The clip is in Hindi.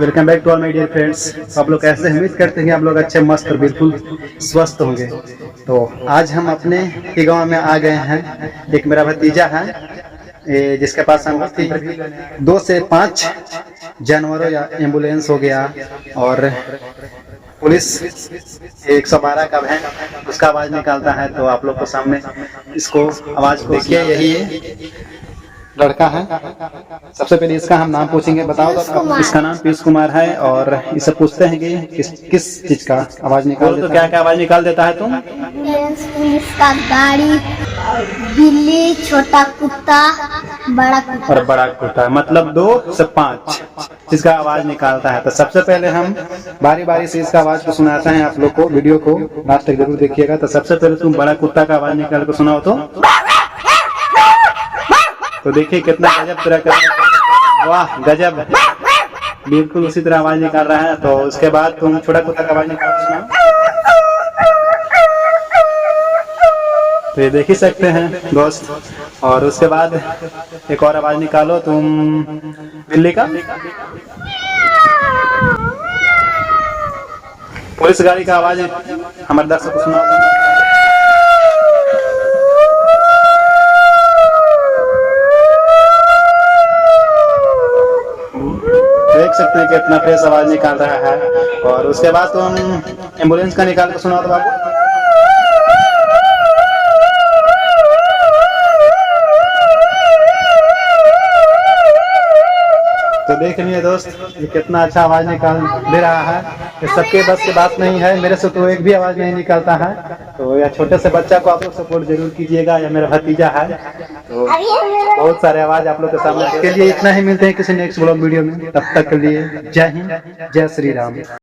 Welcome back to all my dear friends. आप लोग कैसे हैं? उम्मीद करते हैं कि आप लोग अच्छे मस्त और बिल्कुल स्वस्थ होंगे। तो आज हम अपने ही गांव में आ गए हैं। एक मेरा भतीजा है जिसके पास हम 2 से 5 जानवरों या एम्बुलेंस हो गया और पुलिस 112 का वैन उसका आवाज निकालता है। तो आप लोग को सामने इसको आवाज को देखिए, यही लड़का है। सबसे पहले इसका हम नाम पूछेंगे। बताओ तो इसका नाम पीयूष कुमार है और इससे पूछते हैं कि किस चीज का आवाज निकाल तो क्या क्या आवाज निकाल देता है तुम? पुलिस का गाड़ी, बिल्ली, छोटा कुत्ता, बड़ा कुत्ता और बड़ा कुत्ता, मतलब 2 से 5 इसका आवाज निकालता है। तो सबसे पहले हम बारी बारी से इसका आवाज को सुनाते हैं आप लोग को। वीडियो को लास्ट तक जरूर देखिएगा। तो सबसे पहले तुम बड़ा कुत्ता का आवाज निकाल कर सुनाओ तो देखिए कितना गजब तरह का, वाह गजब, बिल्कुल उसी तरह आवाज निकाल रहा है। तो उसके बाद तुम छोटा कुत्ता का आवाज निकाल सुनाओ। तो ये देख ही सकते हैं दोस्त। और उसके बाद एक और आवाज निकालो तुम बिल्ली का। पुलिस गाड़ी का आवाज हमारे दर्शक को सुनाओ। देख सकते हैं कितना फ्रेश आवाज निकाल रहा है। और उसके बाद तुम एम्बुलेंस का निकाल कर सुनाओ तो बाबू। तो देख लिए दोस्त ये कितना अच्छा आवाज निकाल दे रहा है। ये सबके बस की बात नहीं है, मेरे से तो एक भी आवाज नहीं निकालता है। तो यह छोटे से बच्चा को आप लोग सपोर्ट जरूर कीजिएगा। या मेरा भतीजा है। तो बहुत सारे आवाज आप लोग के सामने के लिए इतना ही। मिलते हैं किसी नेक्स्ट ब्लॉग वीडियो में। तब तक के लिए जय हिंद, जय श्री राम।